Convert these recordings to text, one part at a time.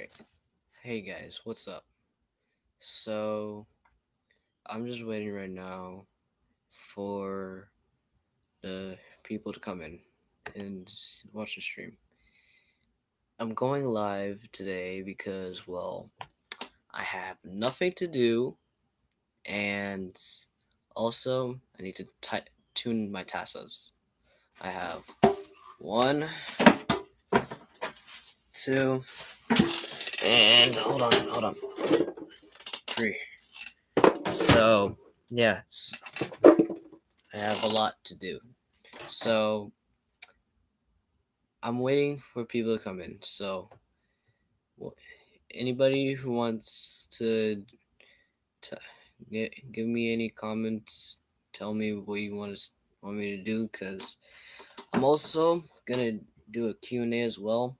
Alright. Hey guys, what's up? So, I'm just waiting right now for the people to come in and watch the stream. I'm going live today because, well, I have nothing to do, and also I need to tune my tassas. I have one, two, and hold on, three. So, yeah, I have a lot to do. So, I'm waiting for people to come in. So, anybody who wants to give me any comments, tell me what you want me to do, because I'm also gonna do a Q&A as well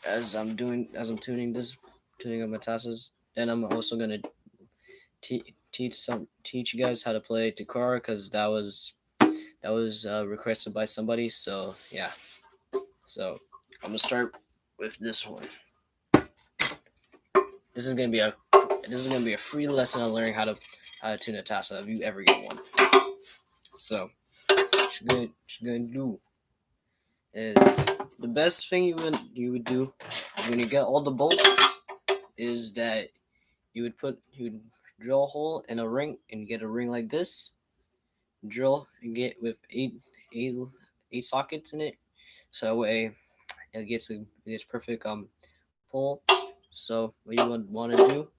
as I'm tuning up my tasks. Then I'm also gonna teach you guys how to play Takara, because that was requested by somebody. So yeah. So I'm gonna start with this one. This is gonna be a free lesson on learning how to tune a tassa if you ever get one. So what you're gonna do is the best thing you would do when you get all the bolts is that you would drill a hole in a ring and get a ring like this. Drill and get with eight eight sockets in it, so that way it gets perfect pull. So what you would want to do,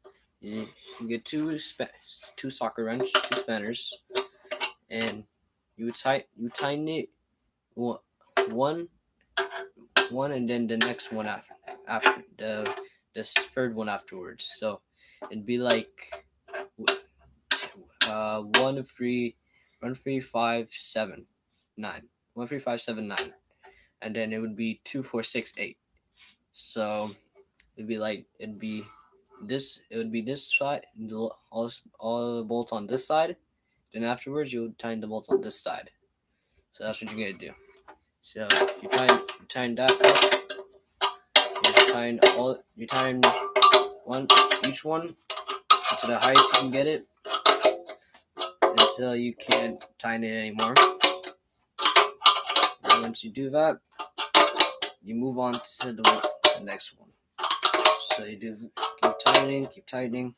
you get two socket wrench, two spanners, and you tighten it one one and then the next one after the third one afterwards. So it'd be like 1 3 1 3 5 7 9 1 3 5 7 9, and then it would be 2 4 6 8. So it'd be this side, all the bolts on this side. Then afterwards, you tighten the bolts on this side. So that's what you're gonna do. So you tighten that up. You tighten one each one to the highest you can get it until you can't tighten it anymore. And once you do that, you move on to the next one. So you keep tightening.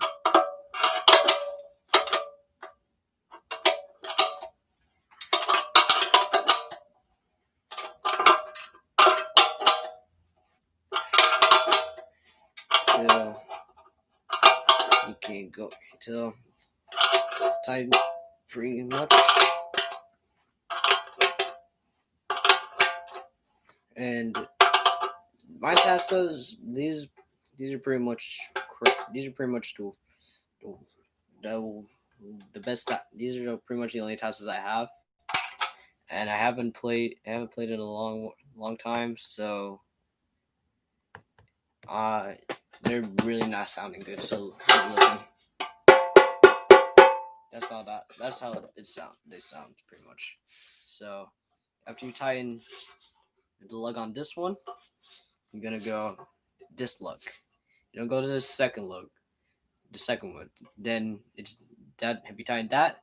Till you can go until it's tightened pretty much. And my tassas, these are pretty much the best. These are pretty much the only tassas I have, and I haven't played in a long time, so they're really not sounding good. So listen, that's how they sound pretty much. So after you tighten the lug on this one, you're gonna go this lug. You don't go to the second lug, the second one. Then it's that. If you tighten that,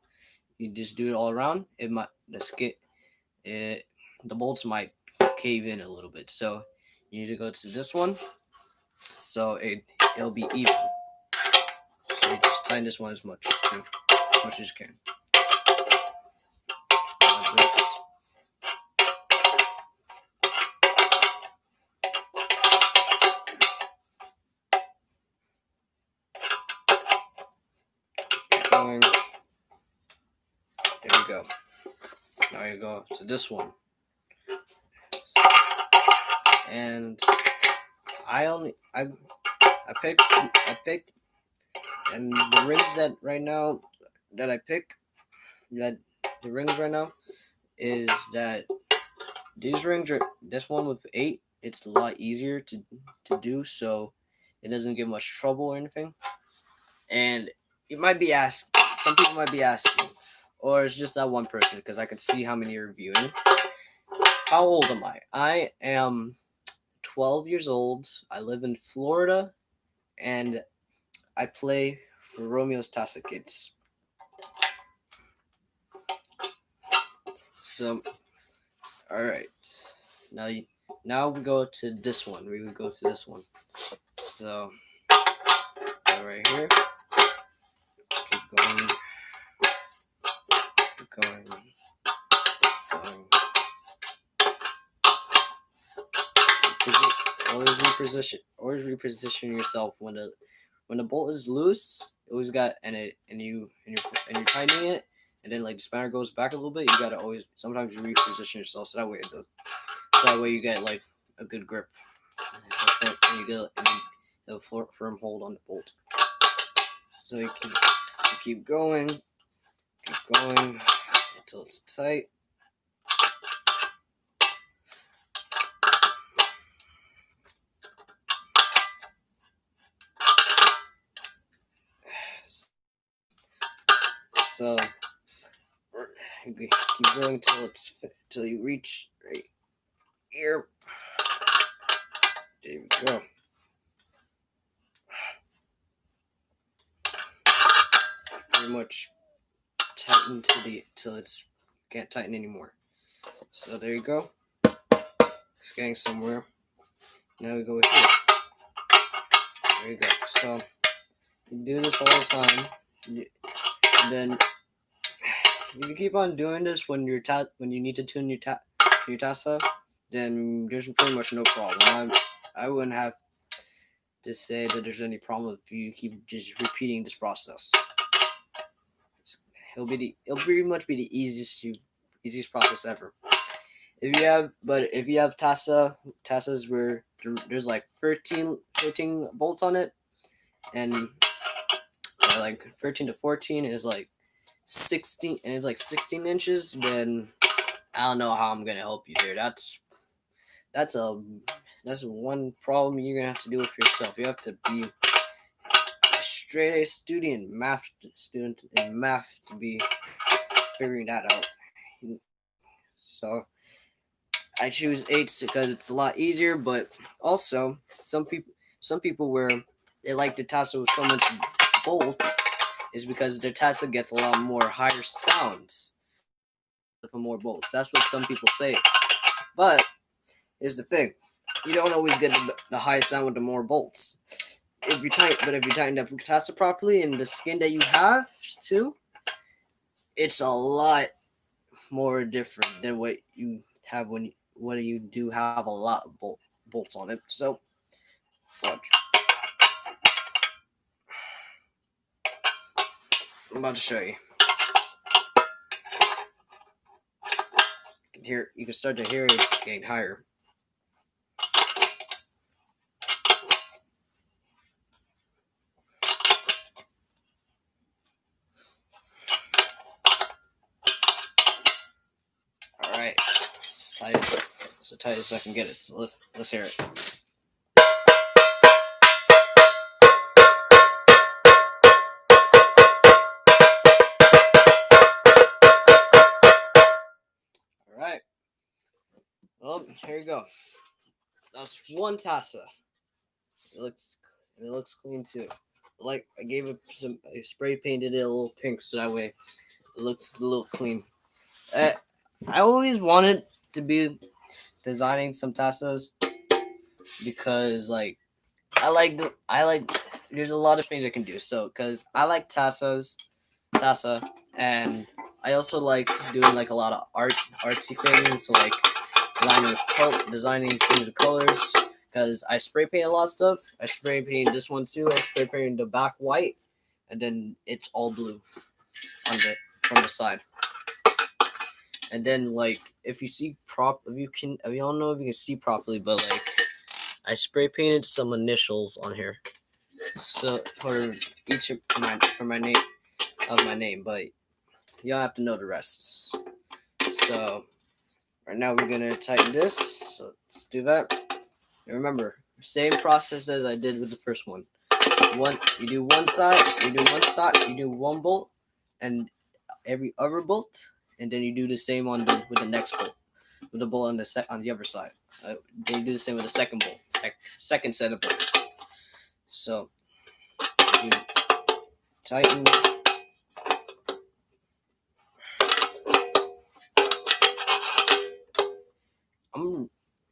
you just do it all around. It might the bolts might cave in a little bit. So you need to go to this one, so it'll be even. So you just tighten this one as much as you can. Keep going. There you go. Now you go to this one, and I picked, and the rings that right now that I pick that the rings right now is that these rings are this one with 8. It's a lot easier to do, so it doesn't give much trouble or anything. And you might be asking, some people might be asking, or it's just that one person, because I could see how many are viewing. How old am I? I am 12 years old. I live in Florida, and I play for Romeo's Tassa Kids. So, all right. Now we go to this one. We would go to this one. So, go right here. Keep going. Keep going. Going. Always reposition yourself when the bolt is loose. Always got and you're tightening it, and then like the spanner goes back a little bit. You gotta always sometimes you reposition yourself so that way you get like a good grip and you get a firm hold on the bolt. So you keep going until it's tight. So you keep going till you reach right here. There we go. Pretty much tighten till it's can't tighten anymore. So there you go. It's getting somewhere. Now we go here. There you go. So you do this all the time, and then if you keep on doing this when you need to tune your tassa, then there's pretty much no problem. I wouldn't have to say that there's any problem if you keep just repeating this process. It'll pretty much be the easiest process ever. If you have tassas where there's like 13 bolts on it, and like 13 to 14 is like 16, and it's like 16 inches, then I don't know how I'm gonna help you there. That's one problem you're gonna have to deal with yourself. You have to be a straight A student in math to be figuring that out. So I choose 8 because it's a lot easier, but also some people where they like the tassa with so much bolts is because their tassa gets a lot more higher sounds with more bolts. That's what some people say. But here's the thing: you don't always get the highest sound with the more bolts. If you tighten up the tassa properly and the skin that you have too, it's a lot more different than what you have when you do have a lot of bolts on it. So watch. I'm about to show you. You can start to hear it getting higher. All right, so tight as I can get it. So let's hear it. All right. Well, here you go. That's one tassa. It looks clean too. Like I gave it I spray painted it a little pink so that way it looks a little clean. I always wanted to be designing some tassas because like I like there's a lot of things I can do. So because I like tassa, and I also like doing like a lot of artsy things, so like designing things with colors. Because I spray paint a lot of stuff. I spray paint this one too. I spray paint the back white, and then it's all blue from the side. And then like if you don't know if you can see properly, but like I spray painted some initials on here. So for each of my name, but you don't have to know the rest. So right now we're gonna tighten this. So let's do that. And remember, same process as I did with the first one. You do one side, you do one bolt, and every other bolt, and then you do the same with the next bolt. with the bowl on the other side. They do the same with the second bowl, second set of bowls. So you tighten.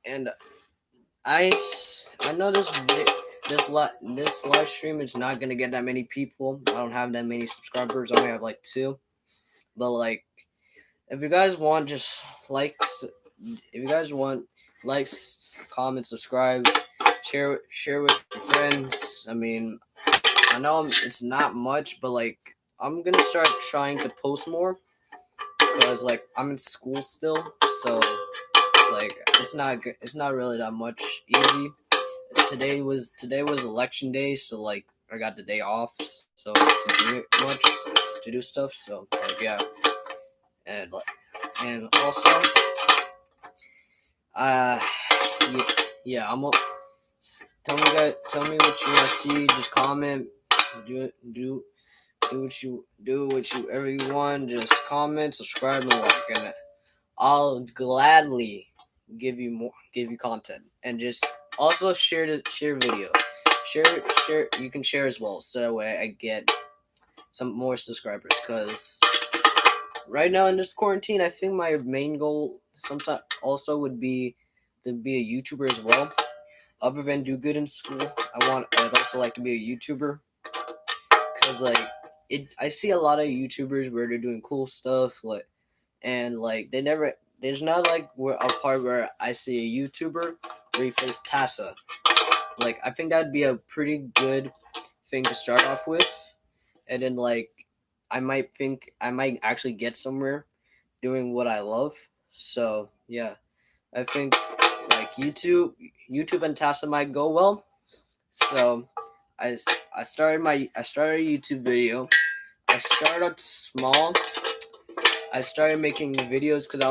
And I know this live stream is not gonna get that many people. I don't have that many subscribers. I only have like 2. But like, if you guys want, just likes. If you guys want likes, comment, subscribe, share with your friends. I mean, I know it's not much, but like, I'm gonna start trying to post more because like I'm in school still, so like it's not really that much easy. Today was election day, so like I got the day off, so to do stuff. So like yeah, and also uh yeah, tell me what you want to see. Just comment. Do whatever you want. Just comment, subscribe, and like, and I'll gladly give you content, and just also share video. Share. You can share as well, so that way I get some more subscribers. Cause right now in this quarantine, I think my main goal sometimes also would be to be a YouTuber as well. Other than do good in school, I'd also like to be a YouTuber. Cause like I see a lot of YouTubers where they're doing cool stuff, like, and like there's not like a part where I see a YouTuber where he plays tassa. Like I think that'd be a pretty good thing to start off with, and then like I might actually get somewhere doing what I love. So yeah, I think like YouTube and tassa might go well. So I started a YouTube video. I started small. I started making videos because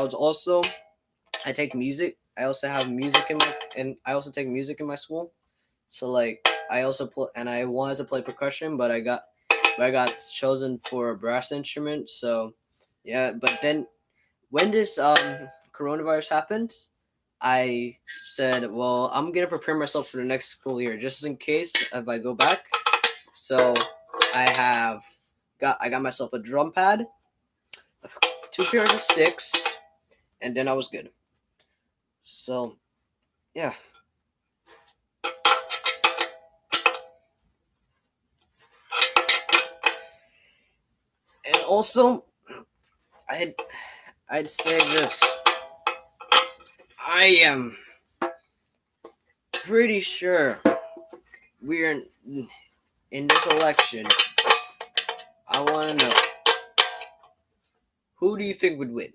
I take music. I also have music and I also take music in my school. So like I also and I wanted to play percussion, but I got chosen for a brass instrument. So yeah, but then when this coronavirus happened, I said, well, I'm gonna prepare myself for the next school year just in case if I go back. So I got myself a drum pad, 2 pairs of sticks, and then I was good. So yeah. And also I'd say this. I am pretty sure we're in this election. I want to know, who do you think would win,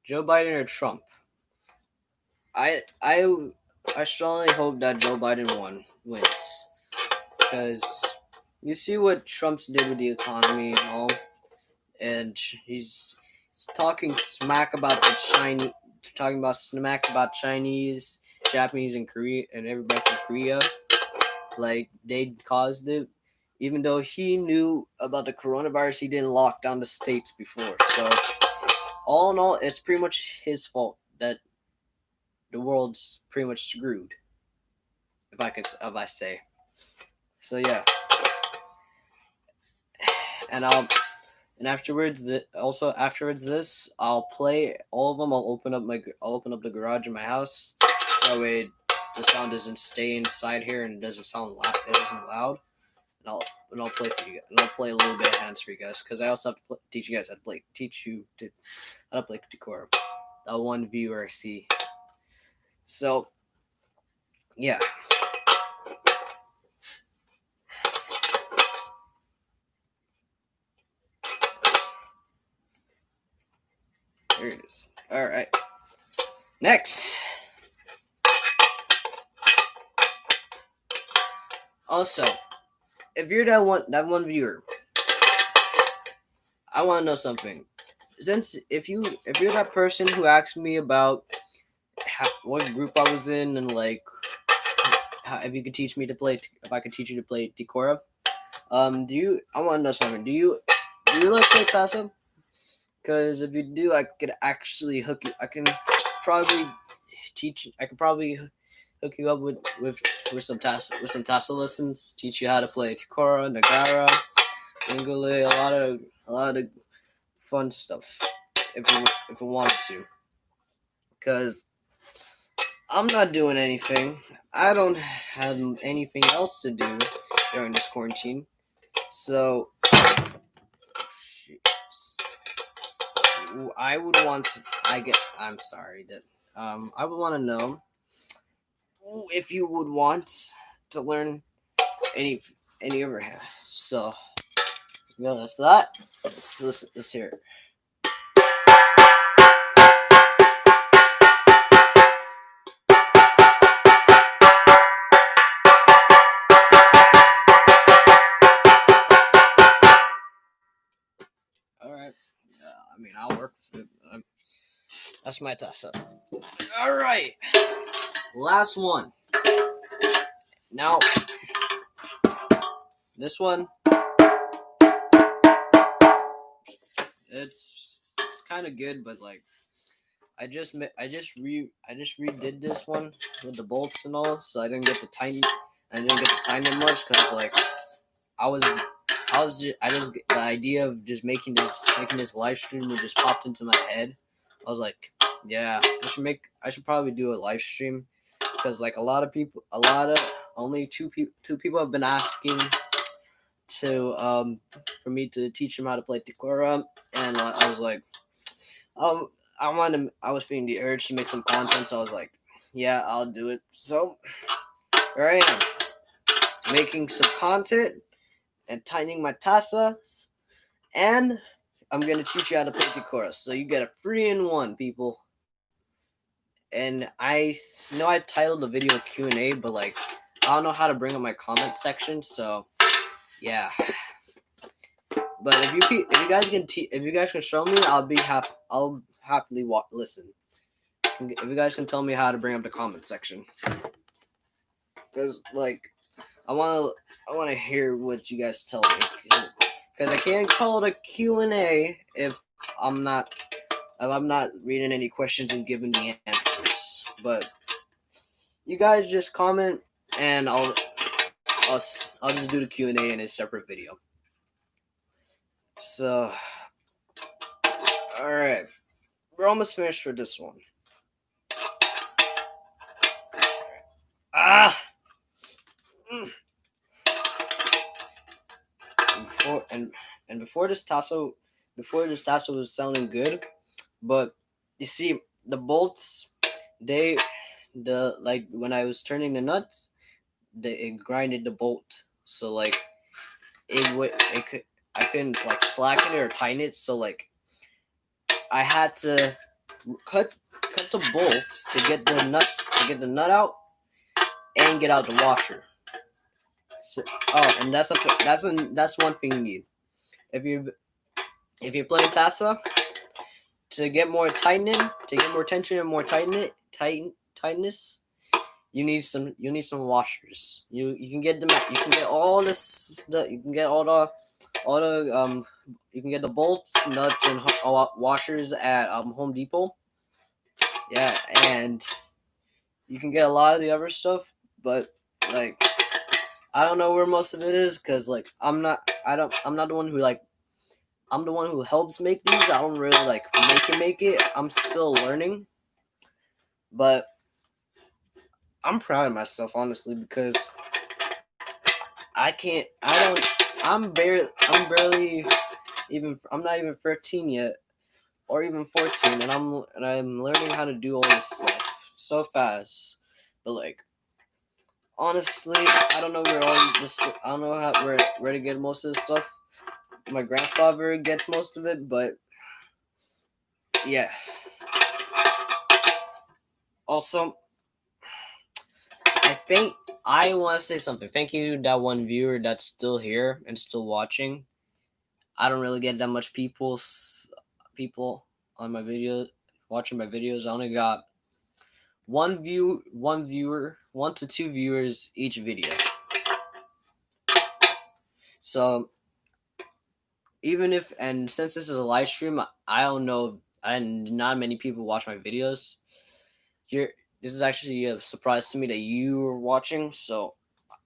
Joe Biden or Trump? I I I strongly hope that Joe Biden wins because you see what Trump's did with the economy and all, and he's talking smack about Chinese, Japanese, and Korea, and everybody from Korea. Like they caused it, even though he knew about the coronavirus, he didn't lock down the states before. So all in all, it's pretty much his fault that the world's pretty much screwed. If I say so, yeah. And afterwards, this, I'll play all of them. I'll open up the garage in my house. That way, the sound doesn't stay inside here and it doesn't sound loud. It isn't loud. And I'll play for you guys. And I'll play a little bit of hands for you guys because I also have to teach you guys how to play. How to play decor. That one viewer I see. So, yeah. There it is. All right. Next. Also, if you're that one viewer, I want to know something. Since if you're that person who asked me about what group I was in and like if you could teach me to play, if I could teach you to play Decora, I want to know something. Do you like play tassa? Because if you do, I could actually hook you. probably teach. I could probably hook you up with some tassa lessons. Teach you how to play tikora, nagara, ukulele, a lot of fun stuff. If you wanted to, because I'm not doing anything. I don't have anything else to do during this quarantine. So, I would want to. I'm sorry that. I would want to know if you would want to learn any any other hand. So, that's that. Let's hear it. All right. I mean, I'll work with it. That's my tassa. All right. Last one. Now, this one, it's kind of good, but like I just redid this one with the bolts and all, so I didn't get to time it much because like I was I just the idea of just making this live stream just popped into my head. I was like, yeah, I should probably do a live stream because like a lot of only two people have been asking to for me to teach them how to play tikora, and I was like, um I was feeling the urge to make some content, so I was like, yeah, I'll do it. So here I am making some content and tightening my tassas, and I'm gonna teach you how to play the chorus. So you get a 3-in-1, people. And I know I titled the video Q&A, but like I don't know how to bring up my comment section. So yeah. But if you guys can show me, I'll happily listen. If you guys can tell me how to bring up the comment section, because like I want to hear what you guys tell me, because I can't call it a Q&A if I'm not reading any questions and giving the answers. But you guys just comment, and I'll just do the Q&A in a separate video. So, all right, we're almost finished for this one. Ah. And before this tassa was sounding good, but you see the bolts, when I was turning the nuts, it grinded the bolt, so like I couldn't like slacken it or tighten it, so like I had to cut the bolts to get the nut out and get out the washer. So, and that's one thing you need if you're playing tassa, to get more tightening, to get more tension and more tightness. You need some washers. You can get them. You can get all this. You can get all the you can get the bolts, nuts, and washers at Home Depot. Yeah, and you can get a lot of the other stuff, but like I don't know where most of it is, because like I'm not the one who like. I'm the one who helps make these. I don't really like make it. I'm still learning, but I'm proud of myself, honestly, because I can't. I don't. I'm barely even. I'm not even 13 yet, or even 14, and I'm learning how to do all this stuff so fast. But like, honestly, I don't know where all this. I don't know where to get most of this stuff. My grandfather gets most of it, but yeah. Also, I want to say something. Thank you, that one viewer that's still here and still watching. I don't really get that much people on my video watching my videos. I only got one viewer, 1 to 2 viewers each video. So since this is a live stream, I don't know, not many people watch my videos. you're. This is actually a surprise to me that you were watching. So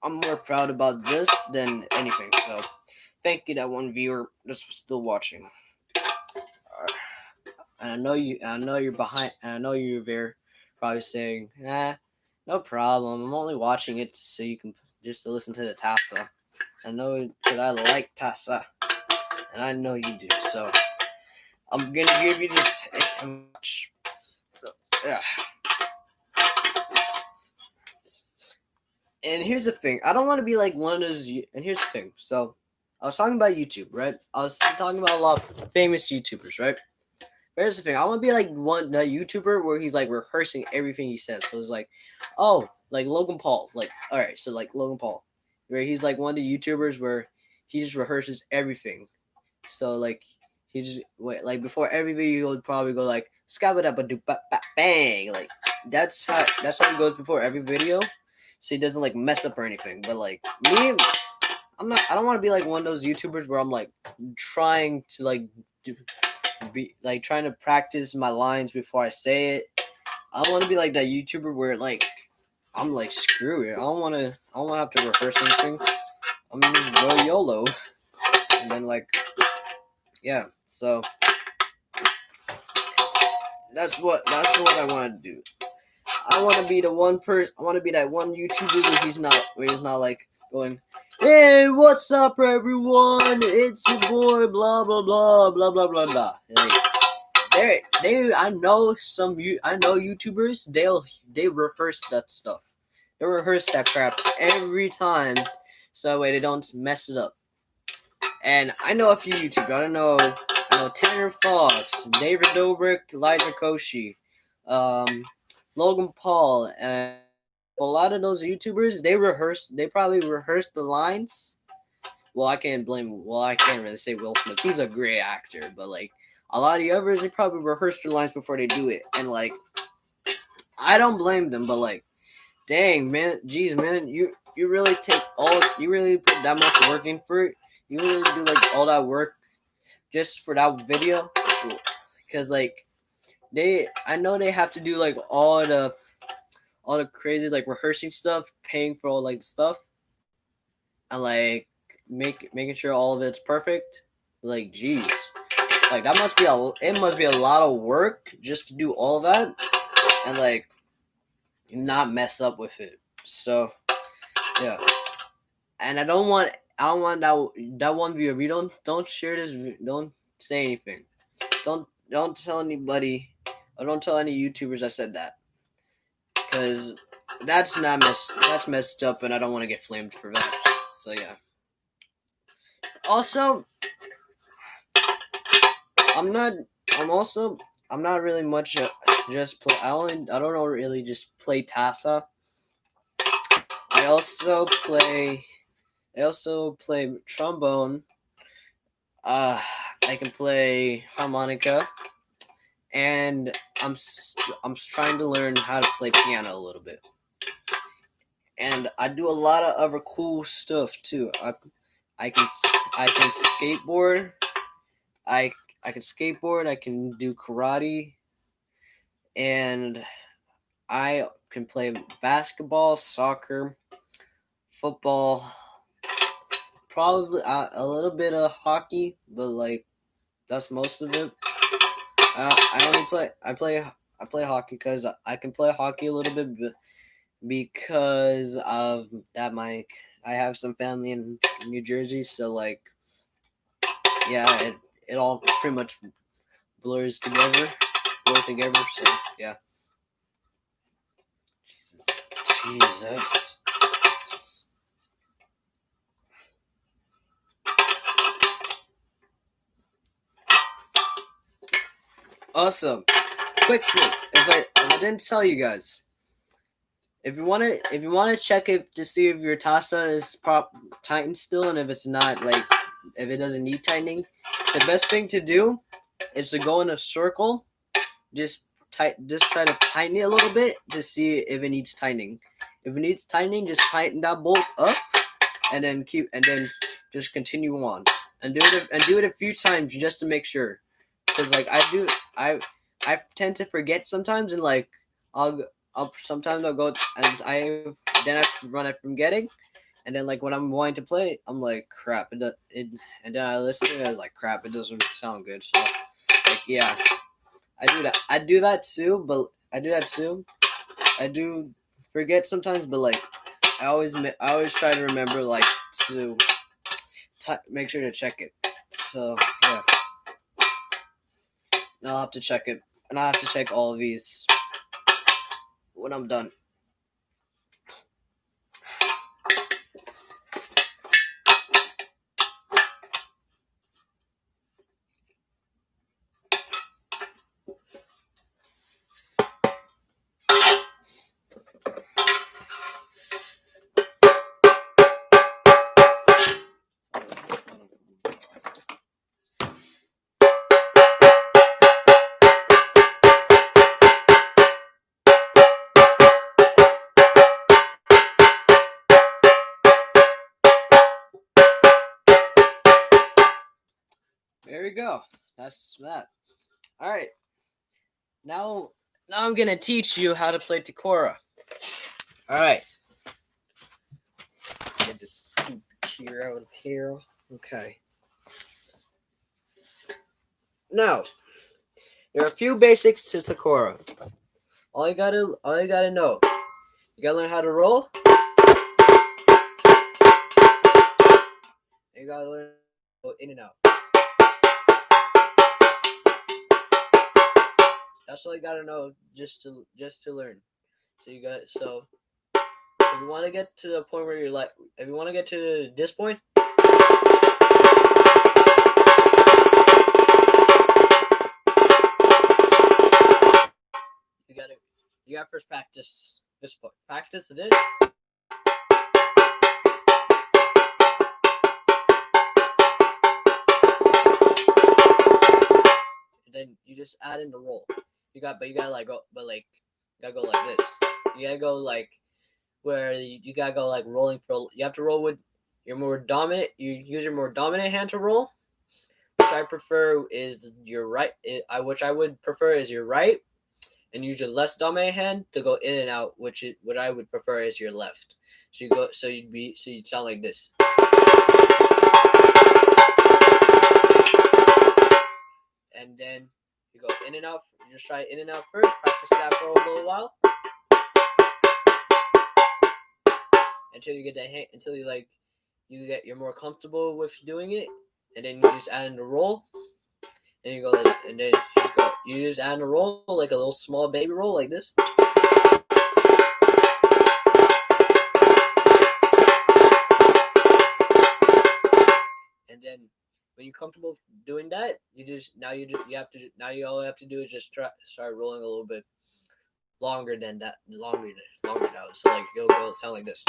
I'm more proud about this than anything. So thank you that one viewer that's still watching. And I know you. I know you're behind. And I know you're there, probably saying, "Nah, no problem. I'm only watching it so you can just to listen to the tassa." I know that I like tassa, and I know you do. So I'm gonna give you this much. So yeah. And here's the thing. I don't want to be like one of those. And here's the thing. So I was talking about YouTube, right? I was talking about a lot of famous YouTubers, right? Here's the thing. I want to be like the YouTuber where he's like rehearsing everything he says. So it's like, oh, like Logan Paul. Like, all right, so like Logan Paul, where he's like one of the YouTubers where he just rehearses everything. So like he just like before every video he'll probably go like bang, like that's how he goes before every video, so he doesn't like mess up or anything. But like me, I don't want to be like one of those YouTubers where I'm like trying to like be like trying to practice my lines before I say it. I don't want to be like that YouTuber where like I'm like screw it. I don't want to have to rehearse anything. I'm just go YOLO, and then like yeah. So that's what I want to do. I want to be the one person. I want to be that one YouTuber where he's not like going, "Hey, what's up, everyone? It's your boy, blah blah blah blah blah blah blah." Like, I know YouTubers. They rehearse that stuff. They rehearse that crap every time, so that way they don't mess it up. And I know a few YouTubers. I know Tanner Fox, David Dobrik, Elijah Koshi, Logan Paul, and a lot of those YouTubers. They probably rehearse the lines. Well, I can't really say Will Smith. He's a great actor, but like a lot of the others, they probably rehearse their lines before they do it. And like, I don't blame them, but like, dang man, geez man, you really you really put that much work in for it. You really do like all that work just for that video, because like I know they have to do like all the crazy like rehearsing stuff, paying for all like stuff, and like making sure all of it's perfect. Like, geez, like it must be a lot of work just to do all of that, and like not mess up with it. So yeah, and I don't want that one viewer. If you don't share this, don't say anything. Don't tell anybody, or don't tell any YouTubers I said that, because that's messed up, and I don't want to get flamed for that. So yeah. Also, I'm not. I'm not really much. Just play. I don't know really just play tassa. I also play. I also play trombone. I can play harmonica, and I'm trying to learn how to play piano a little bit. And I do a lot of other cool stuff too. I can skateboard. I can skateboard. I can do karate, and I can play basketball, soccer, football, probably a little bit of hockey, but like that's most of it. I play hockey because I can play hockey a little bit because of that. I have some family in New Jersey, so like yeah, it all pretty much blurs together, So yeah. Jesus. Awesome. Quick tip. If I didn't tell you guys, if you wanna check it to see if your tassa is tightened still, and if it's not, like if it doesn't need tightening, the best thing to do is to go in a circle. Just try to tighten it a little bit to see if it needs tightening. If it needs tightening, just tighten that bolt up, and then just continue on and do it a few times just to make sure. Because like I tend to forget sometimes, and like I'll sometimes I'll go and then I run it from getting, and then like when I'm wanting to play, I'm like crap. And then I listen to it, I'm like crap. It doesn't sound good. So like yeah, I do that. I do that too. But I do that too. I do forget sometimes, but like I always try to remember like to make sure to check it. So yeah, and I'll have to check it, and I'll have to check all of these when I'm done. There we go. That's that. All right. Now I'm gonna teach you how to play Takora. All right. Get this stupid chair out of here. Okay. Now, there are a few basics to Takora. All you gotta know. You gotta learn how to roll. You gotta learn to go in and out. That's all you gotta know just to learn. So if you want to get to the point where you're like, if you want to get to this point, you gotta first practice this point. Practice this. And then you just add in the roll. You gotta like go, but like you gotta go like this. You gotta go like where you gotta go like rolling for. You have to roll with your more dominant. You use your more dominant hand to roll, which I prefer is your right. Which I would prefer is your right, and use your less dominant hand to go in and out, what I would prefer is your left. So you'd sound like this. And then you go in and out. You just try in and out first. Practice that for a little while until you get the hang. Until you're more comfortable with doing it, and then you just add in the roll. And you go like, and then you just add in a roll like a little small baby roll like this. And then when you're comfortable doing that, all you have to do is just start rolling a little bit longer than that, longer now. So like you'll go sound like this.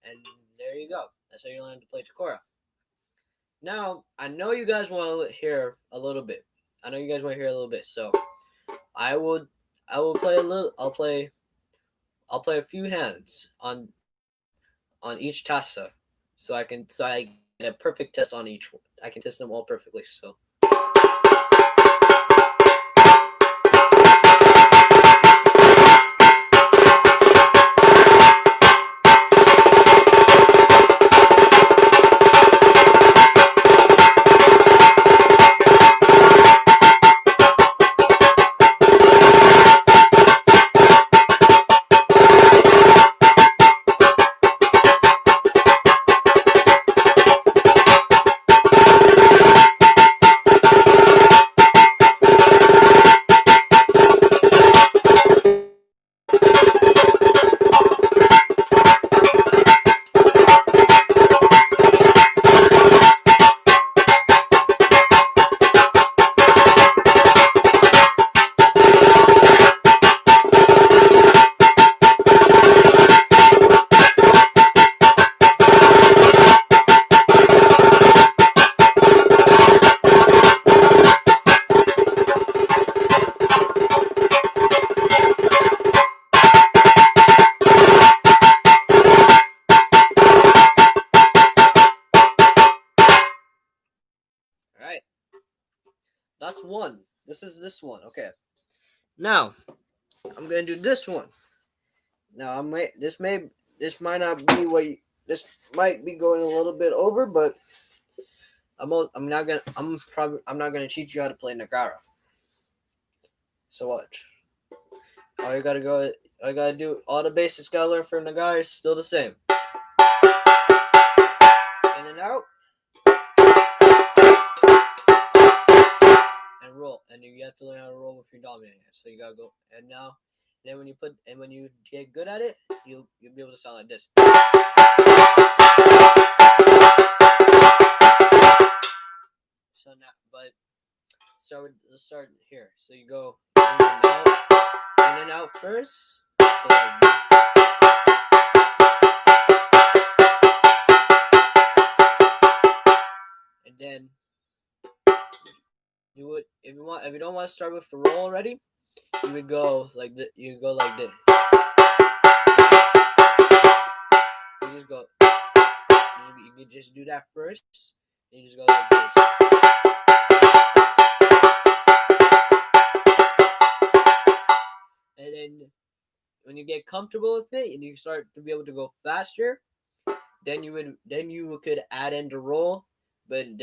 And there you go. That's how you learn to play Takora. Now I know you guys want to hear a little bit. So I will play a little. I'll play a few hands on each tassa, so I get a perfect test on each one. I can test them all perfectly. So. this one. Okay. Now I'm gonna do this one. Now this might not be this might be going a little bit over, but I'm not gonna teach you how to play Nagara. So watch. All you gotta do, all the basics gotta learn for Nagara is still the same. In and out, and roll. And you have to learn how to roll with your dominant hand. So you gotta go, and then when you get good at it, you'll be able to sound like this. So now, let's start here. So you go in and out first. So like, and then do it if you want. If you don't want to start with the roll already, you would go like this. You go like this. You just go. You can just do that first. And you just go like this. And then when you get comfortable with it and you start to be able to go faster, then you could add in the roll, and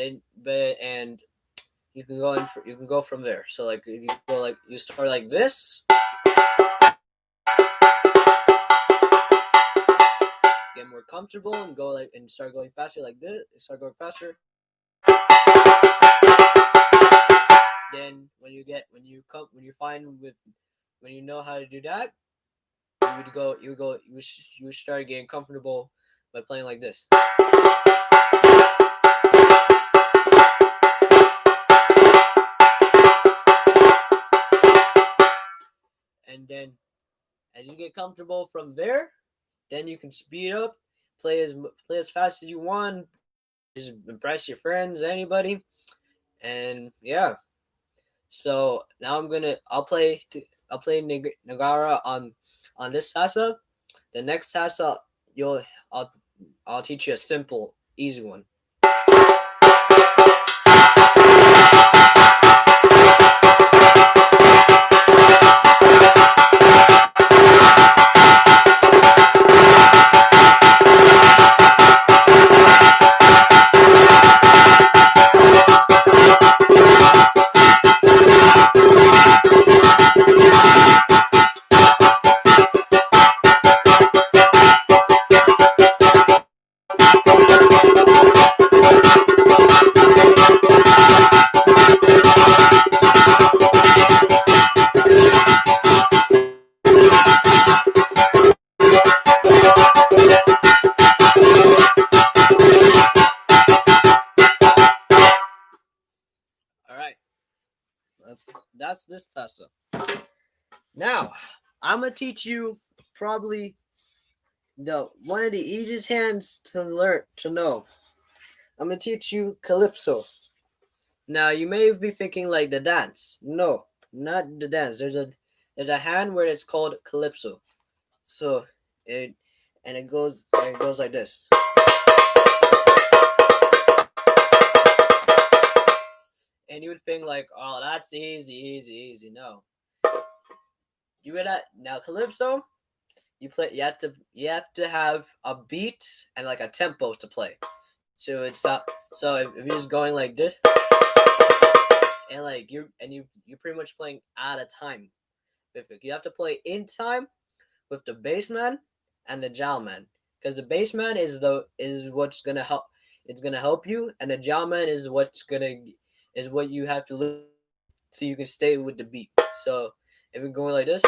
you can go from there. So like if you start like this, get more comfortable and go and start going faster like this. Start going faster. Then when you know how to do that, you would start getting comfortable by playing like this. And then as you get comfortable from there, then you can speed up, play as fast as you want, just impress your friends, anybody. And yeah. So now I'll play Nagara on this tassa. The next tassa I'll teach you a simple, easy one. All right, that's this tassa. Now I'm gonna teach you probably one of the easiest hands to know. I'm gonna teach you calypso. Now you may be thinking like the dance. No, not the dance. There's a hand where it's called calypso. So it goes like this. And you would think like, oh, that's easy. No. You would now calypso. You have to have a beat and like a tempo to play. So it's not. So if you're just going like this, and like you're pretty much playing out of time. You have to play in time with the bass man and the jal man, because the bass man is what's gonna help. It's gonna help you, and the jal man is what you have to listen so you can stay with the beat. So if you're going like this,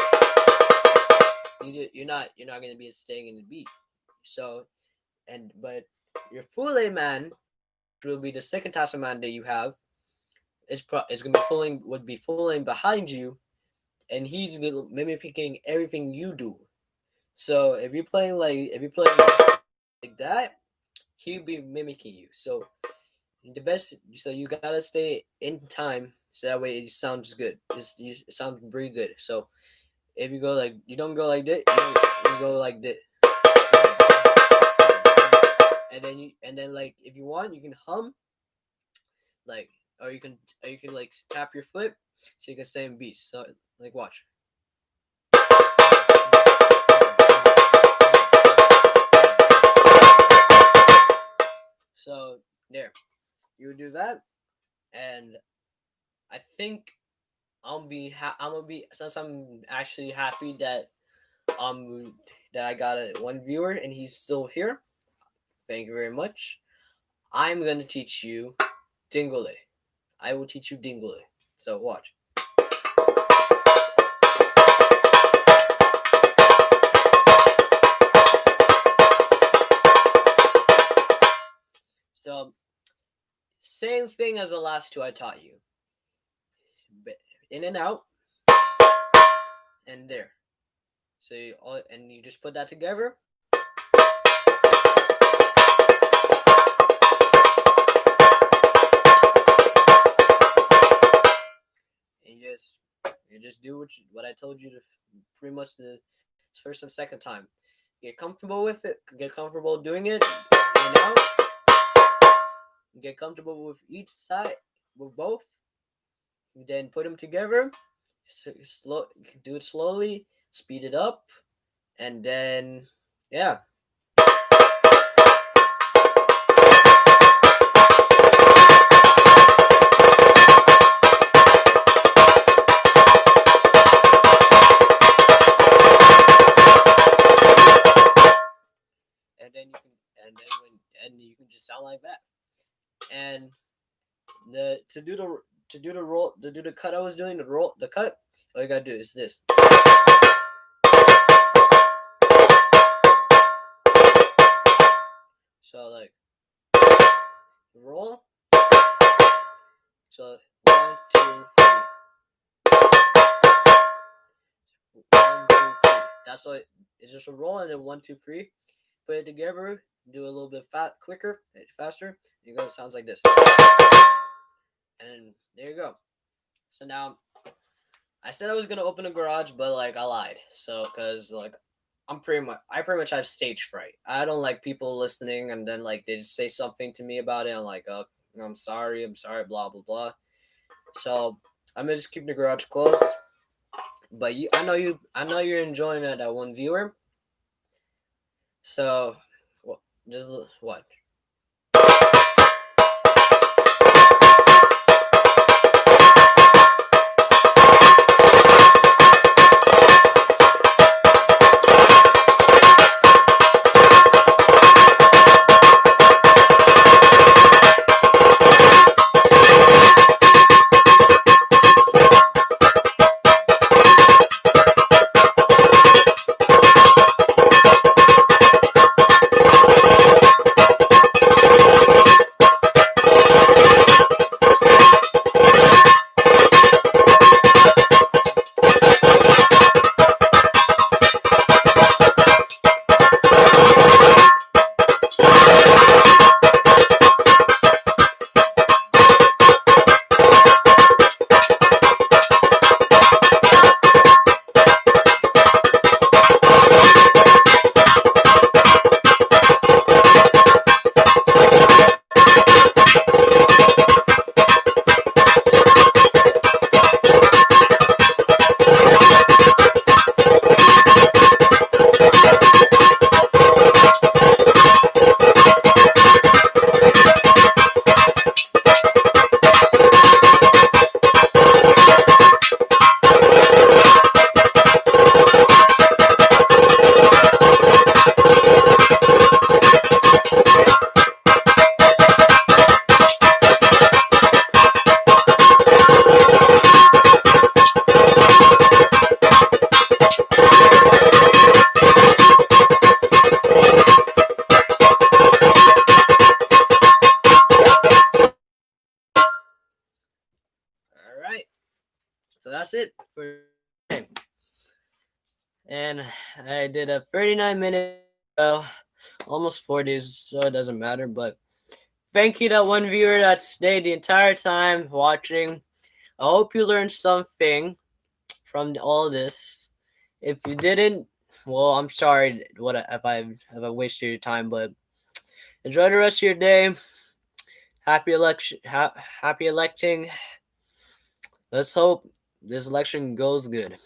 you're not gonna be staying in the beat. So but your full man will be the second tassa man that you have. It's gonna be fulling behind you, and he's gonna mimicking everything you do. So if you're playing like that, he'll be mimicking you. So you gotta stay in time, so that way it sounds good. It sounds pretty good. So if you go like, you don't go like this, you go like this. And then like if you want, you can hum, like, or you can like tap your foot, So you can say in beats. So like watch. So there, you do that, and I think I'm gonna be since I'm actually happy that I got one viewer and he's still here. Thank you very much. I'm gonna teach you Dingle. I will teach you Dingle. So watch. So same thing as the last two I taught you. In and out, and there. So you just put that together. And you just do what I told you to pretty much the first and second time. Get comfortable with it. Get comfortable doing it. And out. Get comfortable with each side, with both. Then put them together. Slow. Do it slowly. Speed it up, and then yeah. And then you can and you can just sound like that. And the to do the roll to do the cut I was doing the cut, all you gotta do is this. So like roll. So 1, 2, 3. 1, 2, 3. That's what it's just a roll and then 1, 2, 3. Put it together. Do a little bit quicker, faster. You go. It sounds like this. And there you go. So now, I said I was gonna open a garage, but like I lied. So because like I pretty much have stage fright. I don't like people listening and then like they just say something to me about it. I'm like, oh, I'm sorry, blah blah blah. So I'm gonna just keep the garage closed. But I know you're enjoying that one viewer. So, just what? All right. So that's it for today. And I did a 39-minute, almost 40, so it doesn't matter. But thank you to one viewer that stayed the entire time watching. I hope you learned something from all this. If you didn't, well, I'm sorry if I wasted your time, but enjoy the rest of your day. Happy election. Happy electing. let's hope this election goes good.